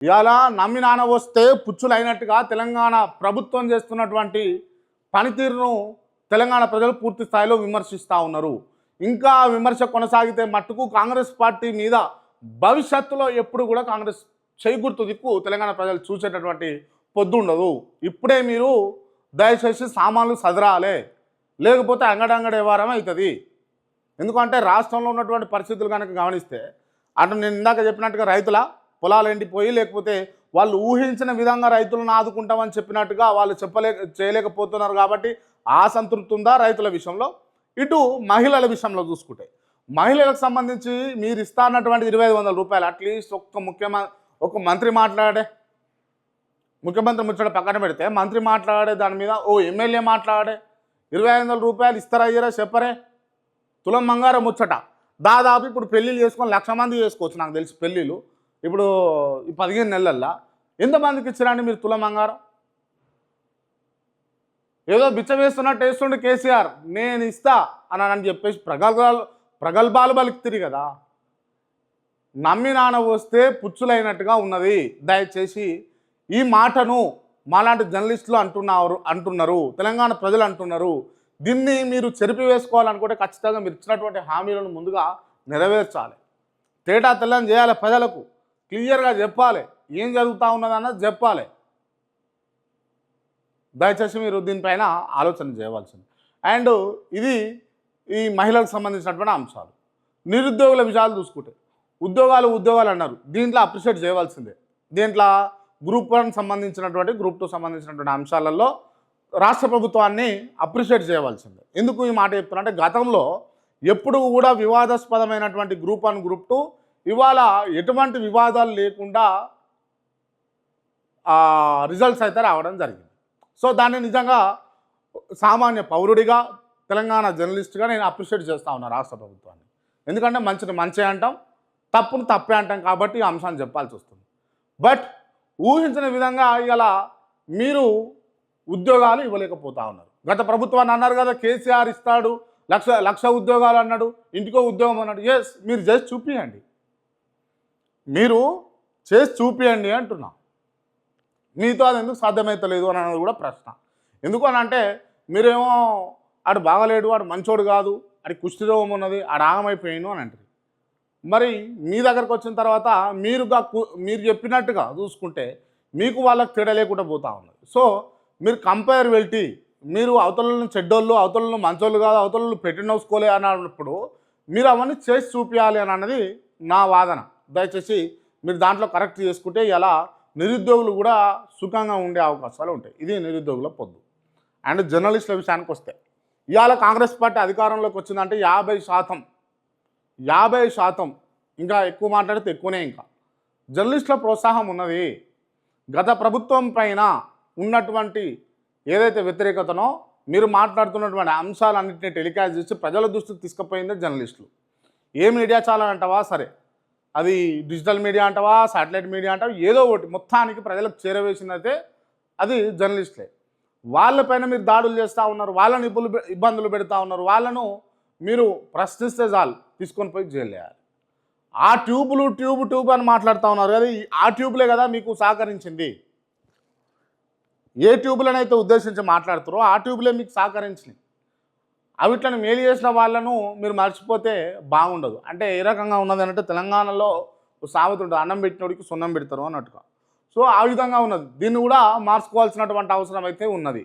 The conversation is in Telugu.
ఇవాళ నమ్మి నాన్న వస్తే పుచ్చులైనట్టుగా తెలంగాణ ప్రభుత్వం చేస్తున్నటువంటి పనితీరును తెలంగాణ ప్రజలు పూర్తి స్థాయిలో విమర్శిస్తూ ఉన్నారు. ఇంకా విమర్శ కొనసాగితే మట్టుకు కాంగ్రెస్ పార్టీ మీద భవిష్యత్తులో ఎప్పుడు కూడా కాంగ్రెస్ చేకూర్తు దిక్కు తెలంగాణ ప్రజలు చూసేటటువంటి పొద్దు ఉండదు. ఇప్పుడే మీరు దయచేసి సామాన్లు సదరాలే, లేకపోతే అంగడంగడి వ్యవహారం అవుతుంది. ఎందుకంటే రాష్ట్రంలో ఉన్నటువంటి పరిస్థితులు కనుక గమనిస్తే అటు నేను ఇందాక చెప్పినట్టుగా రైతుల పొలాలు ఎండిపోయి, లేకపోతే వాళ్ళు ఊహించిన విధంగా రైతులను ఆదుకుంటామని చెప్పినట్టుగా వాళ్ళు చేయలేకపోతున్నారు. కాబట్టి ఆ సంతృప్తి ఉందా రైతుల విషయంలో? ఇటు మహిళల విషయంలో చూసుకుంటే మహిళలకు సంబంధించి మీరు ఇస్తా అన్నటువంటి 2500 రూపాయలు అట్లీస్ట్ ఒక మంత్రి ముచ్చట పక్కన పెడితే మంత్రి మాట్లాడే దాని మీద ఓ ఎమ్మెల్యే మాట్లాడే 2500 రూపాయలు ఇస్తారా అయ్యారా చెప్పరే? తులం బంగారం ముచ్చట దాదాపు ఇప్పుడు పెళ్ళిళ్ళు చేసుకొని 1,00,000 మంది చేసుకోవచ్చు నాకు తెలిసి. పెళ్ళిళ్ళు ఇప్పుడు ఈ 15 నెలల్లో ఎంతమందికి ఇచ్చారండి మీరు తులం బంగారం? ఏదో బిచ్చ వేస్తున్నట్టు వేస్తుండే కేసీఆర్, నేను ఇస్తా అని చెప్పేసి ప్రగల్భాలు పలుకుతుంది కదా. నమ్మి నాన్న వస్తే పుచ్చులైనట్టుగా ఉన్నది. దయచేసి ఈ మాటను మాలాంటి జర్నలిస్టులు అంటున్నారు, తెలంగాణ ప్రజలు అంటున్నారు. దీన్ని మీరు చెరిపి వేసుకోవాలనుకుంటే ఖచ్చితంగా మీరు ఇచ్చినటువంటి హామీలను ముందుగా నెరవేర్చాలి. తేటా తెల్లని చేయాలి, ప్రజలకు క్లియర్గా చెప్పాలి, ఏం జరుగుతూ ఉన్నదన్నది చెప్పాలి. దయచేసి మీరు దీనిపైన ఆలోచన చేయవలసింది. అండ్ ఇది ఈ మహిళలకు సంబంధించినటువంటి అంశాలు. నిరుద్యోగుల విషయాలు చూసుకుంటే ఉద్యోగాలు అన్నారు, దీంట్లో అప్రిషియేట్ చేయవలసిందే. దీంట్లో గ్రూప్ 1 సంబంధించినటువంటి గ్రూప్ 2 సంబంధించినటువంటి అంశాలలో రాష్ట్ర ప్రభుత్వాన్ని అప్రిషియేట్ చేయవలసిందే. ఎందుకు ఈ మాట చెప్తున్నా అంటే గతంలో ఎప్పుడు కూడా వివాదాస్పదమైనటువంటి గ్రూప్ 1 గ్రూప్ 2 ఇవాళ ఎటువంటి వివాదాలు లేకుండా రిజల్ట్స్ అయితే రావడం జరిగింది. సో దాన్ని నిజంగా సామాన్య పౌరుడిగా తెలంగాణ జర్నలిస్ట్గా నేను అప్రిషియేట్ చేస్తూ ఉన్నాను రాష్ట్ర ప్రభుత్వాన్ని. ఎందుకంటే మంచిని మంచి అంటాం, తప్పును తప్పే అంటాం కాబట్టి ఈ అంశాన్ని చెప్పాల్సి వస్తుంది. బట్ ఊహించిన విధంగా ఇలా మీరు ఉద్యోగాలు ఇవ్వలేకపోతా ఉన్నారు. గత ప్రభుత్వాన్ని అన్నారు కదా కేసీఆర్ ఇస్తాడు లక్ష ఉద్యోగాలు అన్నాడు, ఇంటికో ఉద్యోగం అన్నాడు. ఎస్, మీరు చేసి చూపియండి అంటున్నా. మీతో అది ఎందుకు సాధ్యమవుతలేదు అని అన్నది కూడా ప్రశ్న. ఎందుకు అని అంటే మీరేమో ఆడు బాగలేడు, ఆడు మంచోడు కాదు, ఆడి కుష్టి రోగం ఉన్నది, ఆడు ఆగమైపోయాను అని అంటారు. మరి మీ దగ్గరకు వచ్చిన తర్వాత మీరు చెప్పినట్టుగా చూసుకుంటే మీకు వాళ్ళకి తేడా లేకుండా పోతూ ఉన్నది. సో మీరు కంపేరబిలిటీ, మీరు అవతలను చెడ్డోళ్ళు, అవతలను మంచోళ్ళు కాదు, అవతలను పెట్టినోసుకోలే అన్నప్పుడు మీరు అవన్నీ చేసి చూపించాలి అని అన్నది నా వాదన. దయచేసి మీరు దాంట్లో కరెక్ట్ చేసుకుంటే ఇలా నిరుద్యోగులు కూడా సుఖంగా ఉండే అవకాశాలు ఉంటాయి. ఇది నిరుద్యోగుల పొద్దు. అండ్ జర్నలిస్టుల విషయానికి వస్తే ఇవాళ కాంగ్రెస్ పార్టీ అధికారంలోకి వచ్చిందంటే 50%, ఇంకా ఎక్కువ మాట్లాడితే ఎక్కువనే. ఇంకా జర్నలిస్టుల ప్రోత్సాహం ఉన్నది. గత ప్రభుత్వం పైన ఉన్నటువంటి ఏదైతే వ్యతిరేకతనో మీరు మాట్లాడుతున్నటువంటి అంశాలన్నింటినీ టెలికాస్ట్ చేసి ప్రజల దృష్టికి తీసుకుపోయిందే జర్నలిస్టులు. ఏ మీడియా ఛానల్ అంటావా సరే, అది డిజిటల్ మీడియా అంటావా, శాటిలైట్ మీడియా అంటావా, ఏదో ఒకటి మొత్తానికి ప్రజలకు చేరవేసిందైతే అది జర్నలిస్టులే. వాళ్ళపైన మీరు దాడులు చేస్తూ ఉన్నారు, వాళ్ళని ఇబ్బందులు పెడతా ఉన్నారు. వాళ్ళను మీరు ప్రశ్నిస్తే చాలు తీసుకొని పోయి జైలు వేయాలి. ఆ ట్యూబ్ అని మాట్లాడుతూ ఉన్నారు కదా, ఆ ట్యూబ్లే కదా మీకు సహకరించింది. ఏ ట్యూబ్లనైతే ఉద్దేశించి మాట్లాడుతారో ఆ ట్యూబ్లే మీకు సహకరించినాయి. అవిట్లను మేలు చేసిన వాళ్ళను మీరు మర్చిపోతే బాగుండదు. అంటే ఏ రకంగా ఉన్నది అంటే తెలంగాణలో సామెత ఉంటుంది, అన్నం పెట్టినోడికి సున్నం పెడతారు అన్నట్టుగా. సో ఆ విధంగా ఉన్నది. దీన్ని కూడా మార్చుకోవాల్సినటువంటి అవసరం అయితే ఉన్నది.